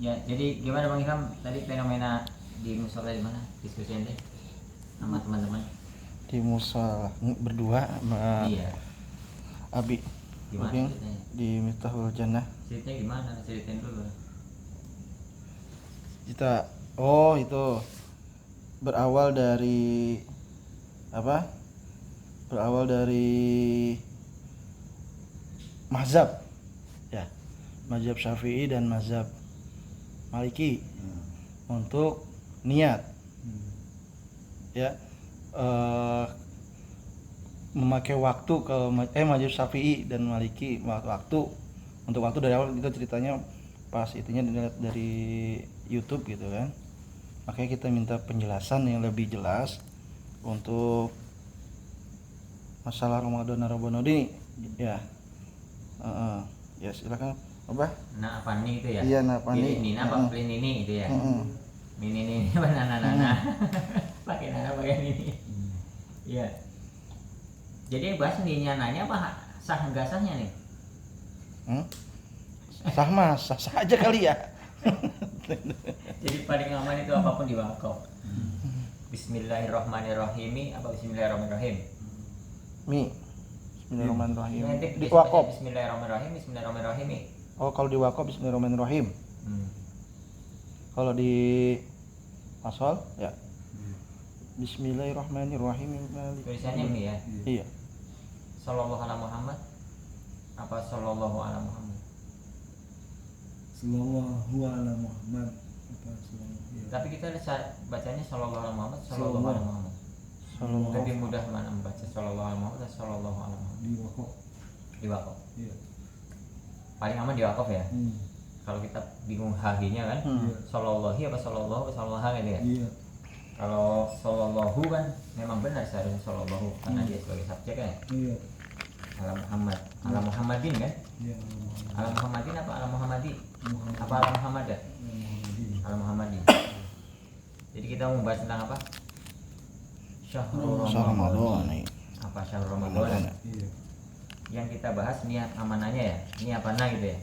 Ya, jadi gimana Bang Ilham tadi fenomena di musola di mana? Diskusi ente sama teman-teman. Di musola berdua sama Iya. Abi. Gimana Booking ceritanya? di Miftahul Jannah. Ceritanya gimana? Ceritain dulu. Kita itu berawal dari apa? Berawal dari mazhab ya. Mazhab Syafi'i dan mazhab Maliki untuk niat ya memakai waktu ke mazhab Syafi'i dan Maliki waktu untuk waktu dari awal kita ceritanya pas itunya dilihat dari YouTube gitu kan, makanya kita minta penjelasan yang lebih jelas untuk masalah Ramadan ini ya. Ya silakan apa? Nah, apa nih itu ya? Iya, nah apa nih? Ini apa plain ini itu ya? Ini apa nana. Pakai nana pakai ini. Iya. Jadi yang bahas nih nanya apa sah enggak sahnya nih? Sah mas, sah aja kali ya. Jadi paling aman itu apapun di wakaf. Bismillahirrahmanirrahim apa Bismillahirrahmanirrahim? Bismillahirrahmanirrahim. Nanti Di wakaf. Bismillahirrahmanirrahim. Oh, kalau di wakaf Bismillahirrahmanirrahim. Kalau di masal ya. Bismillahirrahmanirrahim. Tulisannya ini ya. Iya. Sallallahu ala Muhammad apa sallallahu ala Muhammad? Sallallahu ala Muhammad apa sallallahu ya. Tapi kita bacanya sallallahu ala Muhammad, sallallahu ala Muhammad. Lebih mudah mana membaca sallallahu ala Muhammad atau sallallahu ala Muhammad? Di wakaf. Di wakaf. Iya. Paling aman di wakaf ya. Kalau kita bingung hahinya kan, sallallahu apa sallallahu gitu ya. Iya. Kalau sallallahu kan memang benar seharusnya sallallahu karena dia sebagai subjek ya. Iya. Ala Muhammad, ala Muhammadin kan? Iya. Ala Muhammadin apa ala Muhammadi? Apa ala Muhammad ya? Ala Muhammadin. Jadi kita mau bahas tentang apa? Syahrul Ramadan. Apa Syahrul Ramadan? Iya. Yang kita bahas niat amanahnya ya. Ini apa gitu ya?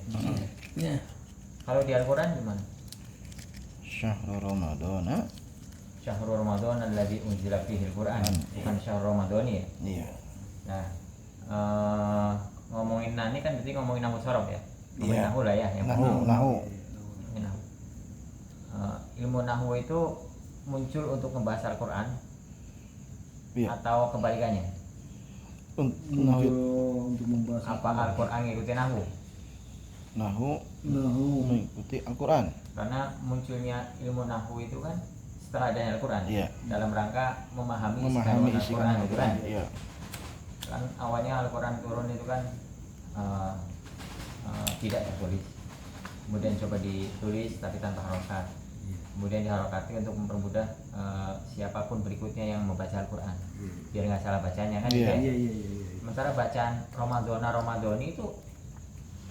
Iya. Kalau di Al-Qur'an gimana? Syahrul Ramadan. Syahrul Ramadan alladzi unzila fihi Al-Qur'an. Bukan Syahrul Ramadan ya. Iya. Nah, ngomongin nani kan berarti ngomongin nahu sorof ya. Ngomongin Iya. nahu lah ya, yang Nahu. ngomongin nahu. Ilmu nahu itu muncul untuk membahas Al-Qur'an. Iya. Atau kebalikannya? Nahu. Untuk membahas Apa Al-Qur'an ngikutin nahu? Nahu Nahu. mengikuti Al-Qur'an. Karena munculnya ilmu nahu itu kan setelah adanya Al-Qur'an. Iya. Dalam rangka memahami Isi Al-Qur'an itu kan. Iya. Kan awalnya Al-Qur'an turun itu kan tidak tertulis. Kemudian coba ditulis tapi tanpa harokat. Kemudian diharokati untuk mempermudah siapapun berikutnya yang membaca Al-Qur'an. Biar nggak salah bacanya kan. Iya. Gitu ya? Iya. Sementara bacaan Ramadhani itu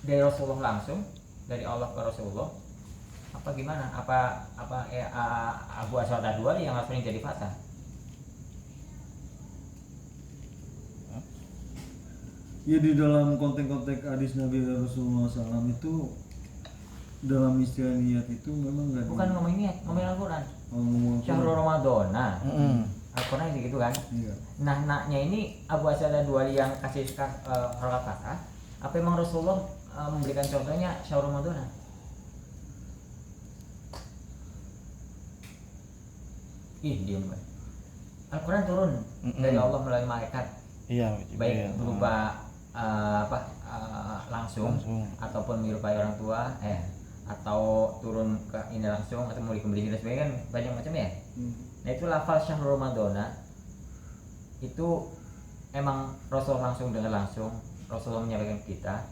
dari Rasulullah langsung, dari Allah ke Rasulullah. Apa gimana? Apa Abu Aswad Ad-Duali yang langsung jadi fatah? Ya di dalam konteks hadis Nabi Rasulullah SAW itu dalam istilah niat itu memang nggak. Bukan ngomongin niat, ngomongin Al-Qur'an. ngomong Syahrul Ramadan. Nah, Heeh. Al-Qur'an gitu kan. Iya. Nah, naknya ini Abu Aswad Ad-Duali yang kasih harokat fatah. Apa emang Rasulullah memberikan contohnya Syahrul Ramadan? Diam. Al-Qur'an turun dari Allah melalui malaikat. Iya, Baik berupa langsung ataupun menyerupai orang tua atau turun ke ini langsung atau mau dikembalikan dan sebagainya kan banyak macam ya. Nah itu lafal Syahrul Ramadan itu emang Rasul langsung dengar langsung Rasulullah menyampaikan ke kita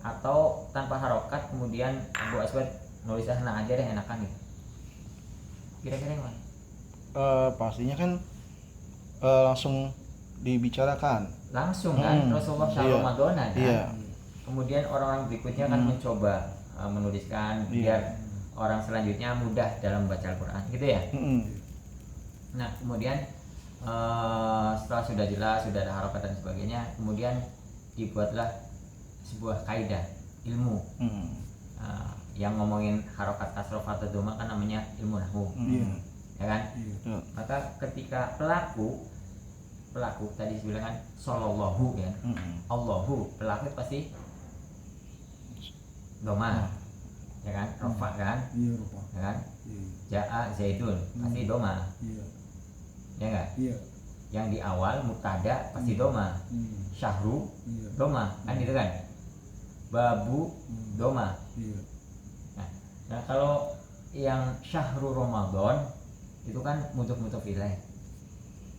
atau tanpa harokat kemudian Abu Aswad nulis aja deh enakan gitu. Kira-kira yang mana? Pastinya kan langsung dibicarakan. Langsung kan Rasulullah Syahrul Ramadan kan. Iya. Kemudian orang-orang berikutnya kan mencoba menuliskan biar orang selanjutnya mudah dalam membaca Al-Qur'an gitu ya. Nah, kemudian setelah sudah jelas, sudah ada harokat dan sebagainya, kemudian dibuatlah sebuah kaidah ilmu yang ngomongin harokat kasroh atau doma kan namanya ilmu nahwu, Iya. ya kan? Iya. Maka ketika pelaku tadi bilang kan sallallahu ya, Allahu, pelaku pasti doma, ya kan? Rofa kan, Iya, Rupa. ya kan? Iya. Ja'a Zaidun pasti doma, Iya. ya enggak? Iya. Yang di awal mubtada pasti doma, syahru Iya. doma kan gitu kan, babu doma. Iya. Nah kalau yang syahru Ramadan itu kan mudhof ilaih,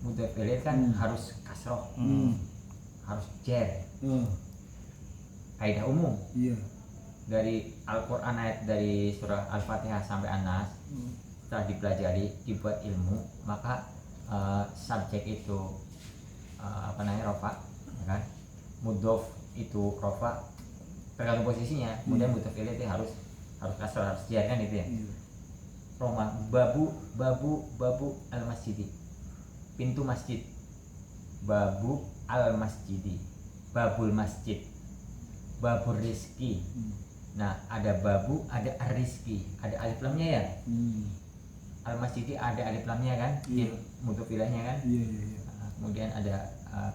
mudhof ilaih kan harus kasroh, harus jer, kaidah umum Iya. dari Al-Quran ayat dari surah Al-Fatihah sampai An-Nas setelah dipelajari dibuat ilmu, maka subjek itu apa namanya rofa, ya kan? Mudhof itu rofa tergantung posisinya, kemudian mudhof ilaih itu harus kasroh, harus jar kan itu ya. Iya. Roma babu al masjidi, pintu masjid, babu al masjidi, babul masjid, babur rizki. Nah ada babu, ada ar-rizki, ada alif lamnya ya. Al masjidi ada alif lamnya kan, Iya. mudhof ilaihnya kan. Iya. Iya. Kemudian ada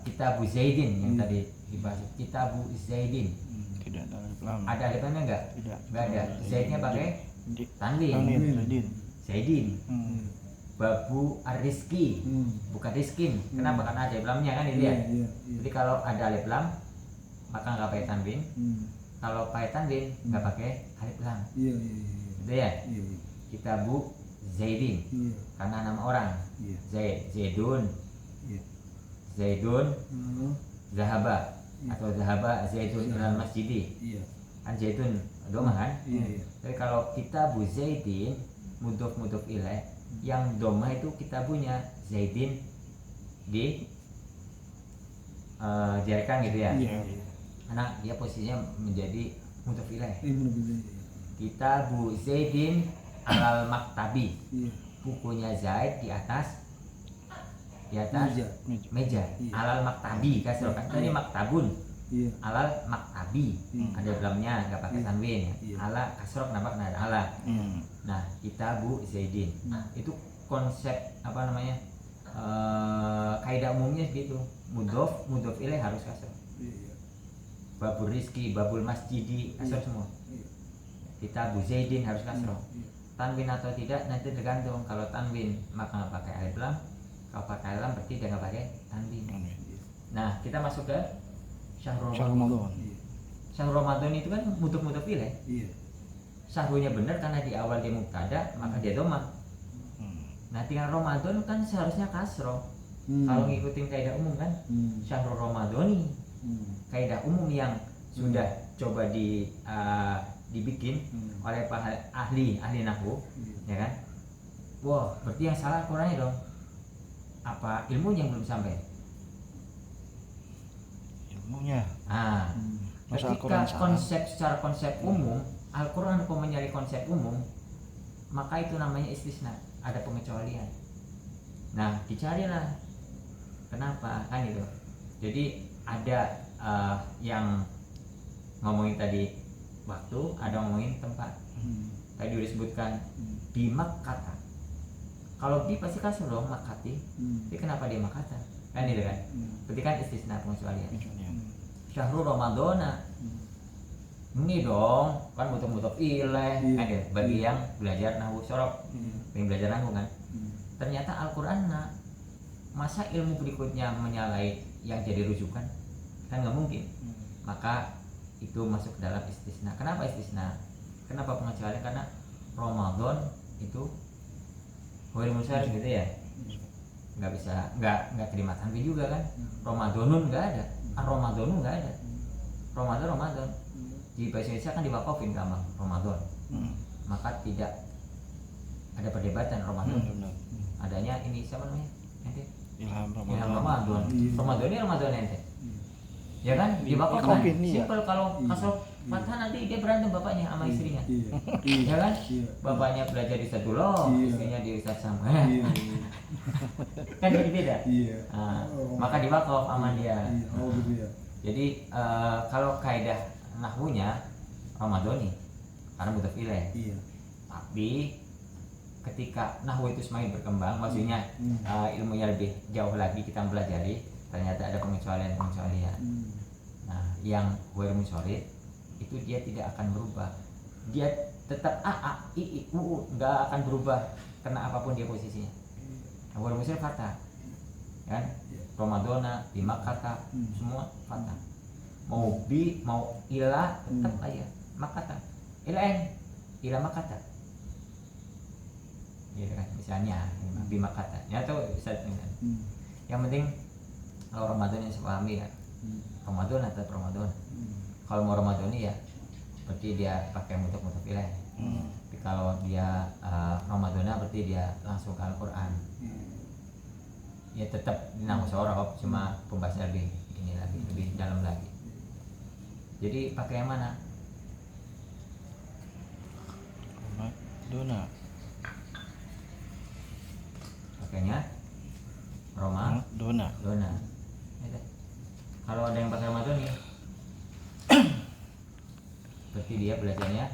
kitabu Zaidin yang tadi dibahas, kitabu Zaidin. Tidak ada alif lam. Ada alif lamnya enggak? Tidak. Enggak ada. Zaidnya pakai tanwin. Zaidin. Zaidin. Babu ar-rizki, bukan rizkin. Kenapa? Karena ada alif lamnya kan itu ya. Iya. Jadi kalau ada alif lam maka nggak pakai tanwin. Kalau pakai tanwin nggak pakai alif lam. Iya. Gitu ya. Iya. Kitabu Zaidin Iya. karena nama orang. Iya. Zaidun, Iya. Zaidun, Zahaba atau Zahaba Zaidun ilal masjidi. Iya. Kan Zaidun domah kan? Iya. Jadi kalau kitabu Zaidin mudhof ilaih, yang domah itu kitabunya Zaidin di jarikan gitu ya. Iya. Karena dia posisinya menjadi mudhof ilaih. Iya. Kitabu Zaidin alal maktabi, Iya. bukunya Zaid di atas Meja. meja. Iya. Alal maktabi kan tadi maktabun, Iya. alal maktabi ada dalamnya nggak pakai Iya. tanwin ya. Iya. Ala kasroh kenapa kena ada ala. Nah kitabu Zaidin itu konsep apa namanya, kaidah umumnya gitu, mudhof ilaih harus kasroh. Iya. Babul rizki, babul masjidi kasroh semua. Iya. Kitabu Zaidin harus kasroh. Iya. Tanwin atau tidak nanti tergantung. Kalau tanwin maka nggak pakai alif lam, kalau pakai alif lam berarti dia nggak pakai tanwin. Nah kita masuk ke syahrul Ramadan. Iya. Syahrul Ramadan itu kan mudhof ilaih. Iya. Syahrunya benar karena di awal dia mubtada maka dia domah. Nah tinggal Ramadan kan seharusnya kasroh. Kalau ngikutin kaidah umum kan syahrul Ramadhani, kaidah umum yang sudah coba dibikin oleh ahli nahwu, ya kan? Wah, berarti yang salah Al-Qur'annya dong. Apa ilmunya yang belum sampai? Ilmunya. Masa Ketika Al-Qur'an salah? secara konsep umum, Al-Qur'an menyari konsep umum, maka itu namanya istisna, ada pengecualian. Nah, dicarilah. Kenapa? Kan itu. Jadi ada yang ngomongin tadi waktu, ada ngomongin tempat. Tadi udah disebutkan di Makkah. Kalau di pasti kan dong Makkati. Tapi kenapa di Makkah? Kan itu kan. Berarti kan istisna pengecualian. Syahrul Ramadhana. Ini dong, kan mudhof ilaih. Kan ya, bagi yang belajar nahwu sorok. Yang belajar nahwu kan. Ternyata Al-Qur'an masa ilmu berikutnya menyalahi yang jadi rujukan? Kan nggak mungkin. Maka itu masuk ke dalam istisna. Kenapa istisna? Kenapa pengecualian? Karena Ramadan itu ghairul musyarrif gitu ya, nggak bisa, nggak terima tanwin juga kan. Ramadanun nggak ada, Ramadanu nggak ada. Ramadan di bahasa Indonesia kan diwakafin sama Ramadan, maka tidak ada perdebatan Ramadan. Adanya ini siapa namanya ente? Ilham Ramadan. Ramadan ini Ramadan ente, ya kan? Diwakafin. Simpel. Kalau kasroh fathah nanti dia berantem bapaknya sama istrinya. Ya kan? Bapaknya belajar di Ustadzullah, istrinya di Ustadz Samuel. Kan jadi beda. Maka diwakaf sama dia. Jadi kalau kaidah nahwunya Ramadhani, karena mudhof ilaih. Iya. Tapi ketika nahwu itu semakin berkembang, maksudnya ilmunya lebih jauh lagi kita pelajari, ternyata ada pengecualian. Nah, yang ghairu munsharif itu dia tidak akan berubah. Dia tetap a i u nggak akan berubah karena apapun dia posisinya. Ghairu munsharif fathah. Kan? Ramadana, bima kata, semua fathah. Mau bi, mau ila tetap aja makata. Ila makata. Ya kan, misalnya bima kata. Ya tahu bisa yang penting kalau Ramadan yang saya pahami ya. Ramadan atau Ramadan. Kalau mau Ramadan ya berarti dia pakai mudhof ilaih. Tapi kalau dia Ramadan berarti dia langsung ke Al-Qur'an. Ya tetap nahwu sorof, cuma pembahasannya lebih dalam lagi. Jadi pakai yang mana? Ramadona. Pakainya Ramadona. Kalau ada yang pakai Ramadan nih, berarti dia belajarnya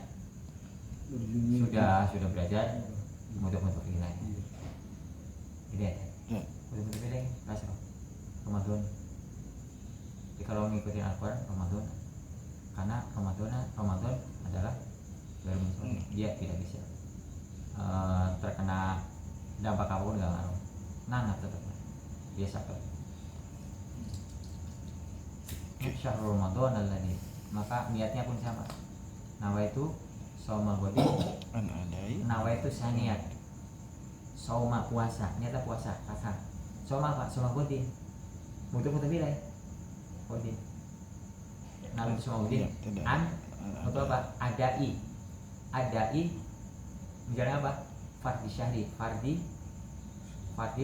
sudah belajar mudhof ilaih. Jadi ya. Mudhof ilaih langsung Ramadan. Jadi kalau ngikutin Al-Quran Ramadan, karena Ramadan adalah ghairu munsharif, dia tidak bisa terkena dampak apapun, nggak ngaruh, nangat tetap biasa kok. Syahrul Ramadan alladzi, maka niatnya pun sama. Nawaitu shauma ghadin, nawaitu saniat. Shauma puasa, niatnya puasa, kata. Shauma apa? Shauma ghadin. Mudhof ilaih. Ghadin. Nawaitu shauma ghadin. Untuk apa? Adai. Misalnya apa? Fardi syahri, fardi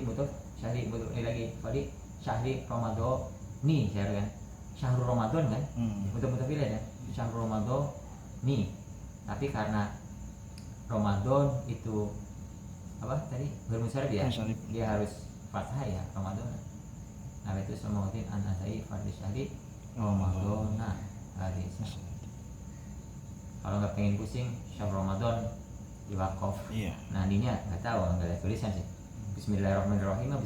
mudhof syahri, mudhof ini lagi fardi syahri Ramadan nih saya kan syahrul Ramadan kan mudhof ilaih kan syahrul Ramadan nih, tapi karena Ramadan itu apa tadi ghairu munsharif ya, dia harus fathah ya Ramadan. Nah itu semuatin anasai fardi syahri Ramadan. Nah kalau nggak pengen pusing syahrul Ramadan diwakaf. Iya. Nah ininya nggak tahu, nggak ada tulisan sih. Bismillahirrahmanirrahim.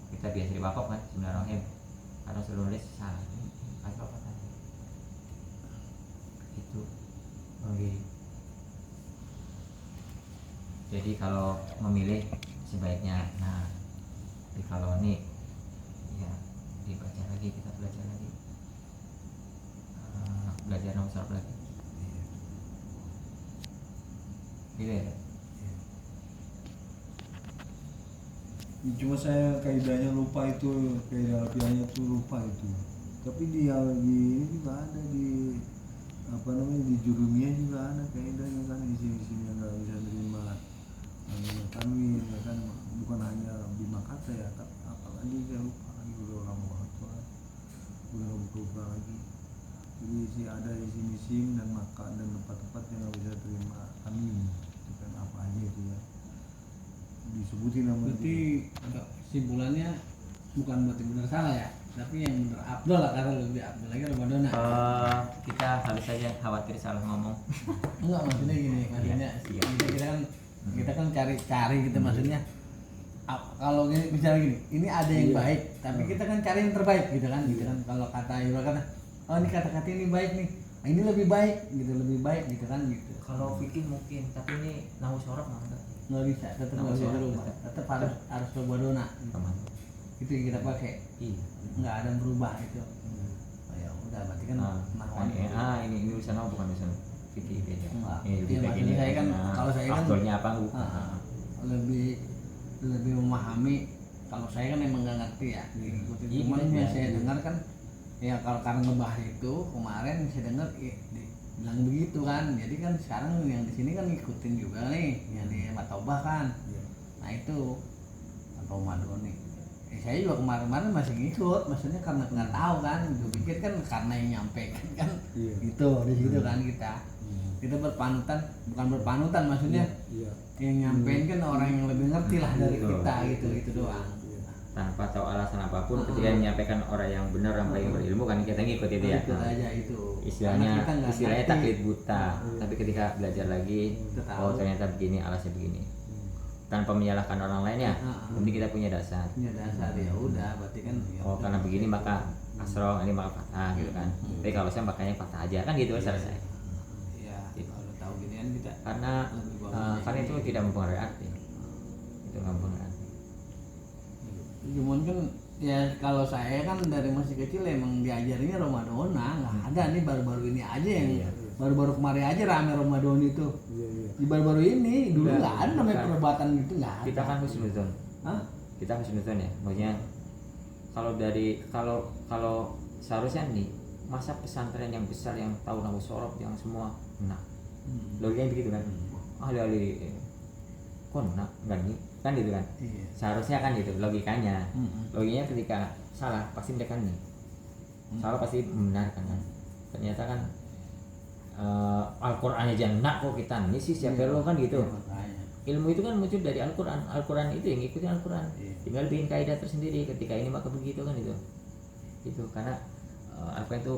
Kita biasa diwakaf kan, Bismillahirrahmanirrahim. Karena suruh nulis salah. Apa tadi? Itu. Oke. Jadi kalau memilih sebaiknya, nah, jadi kalau ini ya dibaca lagi, kita belajar lagi, belajar nomor satu lagi. Gitu ya. Cuma saya kaidahnya lupa itu, kaidah alfiahnya tuh lupa itu. Tapi di ini juga ada di di jurumiyah juga ada kaidahnya kan di sini yang nggak bisa terima tanwin ya kan, bukan hanya bima kata ya, tapi apalagi saya lupa lagi, udah lama banget tuh, udah lupa lagi. Jadi sih ada di sini sim dan maka dan tempat-tempat yang nggak bisa terima tanwin itu kan apa aja itu ya disebutin nama. Berarti kesimpulannya bukan berarti benar salah ya, tapi yang benar Abdul lah, karena lebih Abdul lagi Ramadan. Kita harus saja khawatir salah ngomong. Enggak, maksudnya gini, maksudnya kita kan cari gitu, maksudnya kalau gini, misalnya gini, ini ada yang baik, tapi kita kan cari yang terbaik gitu kan. Kalau kata Ibu kata, oh ini kata-kata ini baik nih, nah, ini lebih baik gitu kan gitu. Kalau fikih mungkin, tapi ini nahwu sorof nggak bisa, tetap nggak bisa berubah, tetap harus Ramadan itu yang kita pakai. Iya. Nggak ada yang berubah itu. Oh ya udah, berarti kan nahwan. Ini urusan apa, bukan urusan fikih beda. Iya, maksudnya saya kan, kalau saya kan faktornya apa lebih memahami. Kalau saya kan emang nggak ngerti ya, diikutin. Cuman yang saya dengar kan ya, kalau karena ngebahas itu kemarin saya dengar bilang begitu kan. Jadi kan sekarang yang di sini kan ngikutin juga nih yang di Matobah kan. Nah itu atau Madoni. Saya juga kemarin masih ngikut, maksudnya karena nggak tahu kan. Gue pikir kan karena yang nyampe kan gitu di situ kan kita berpanutan, bukan berpanutan maksudnya yang nyampein kan orang yang lebih ngerti lah dari kita gitu doang. tanpa tahu alasan apapun ketika menyampaikan orang yang benar, yang paling berilmu kan kita ngikut itu ya. Ikut aja itu. Istilahnya Karena kita nggak istilahnya ngerti. taklid buta. Tapi ketika belajar lagi, Kita tahu. oh ternyata begini, alasnya begini. Tanpa menyalahkan orang lain ya. Penting kita punya dasar. Punya dasar ya udah, berarti kan. Ya Oh udah. karena begini maka asro, ini maka fathah gitu kan. Tapi kalau saya makanya fathah aja kan gitu selesai. Ya, Gitu. kalau tahu ginian kita. Karena karena itu tidak mempengaruhi arti. Itu nggak mempengaruhi arti. Cuman kan ya kalau saya kan dari masih kecil emang diajarinnya Ramadan, nggak ada nih baru-baru ini aja yang baru-baru kemarin aja rame Ramadan itu. Iya, iya. Di baru-baru ini dulu Udah, nggak ada namanya bukan. perbuatan gitu nggak ada. Kita kan husnuzon. Hah? Kita husnuzon ya. Maksudnya kalau seharusnya nih masa pesantren yang besar yang tahu nahu sorop yang semua enak. Logikanya begitu kan. Ahli-ahli kok enak enggak nih? Kan gitu kan. Iya. Seharusnya kan gitu logikanya. Logikanya ketika salah pasti mereka nih. Salah pasti membenarkan kan. Ternyata kan Al-Qur'an aja enak kok kita nih sih siapa lo kan gitu. Makanya. Ilmu itu kan muncul dari Al-Quran. Al-Quran itu yang ngikutin Al-Quran. Tinggal bikin kaidah tersendiri ketika ini maka begitu kan itu. Itu karena Al-Quran itu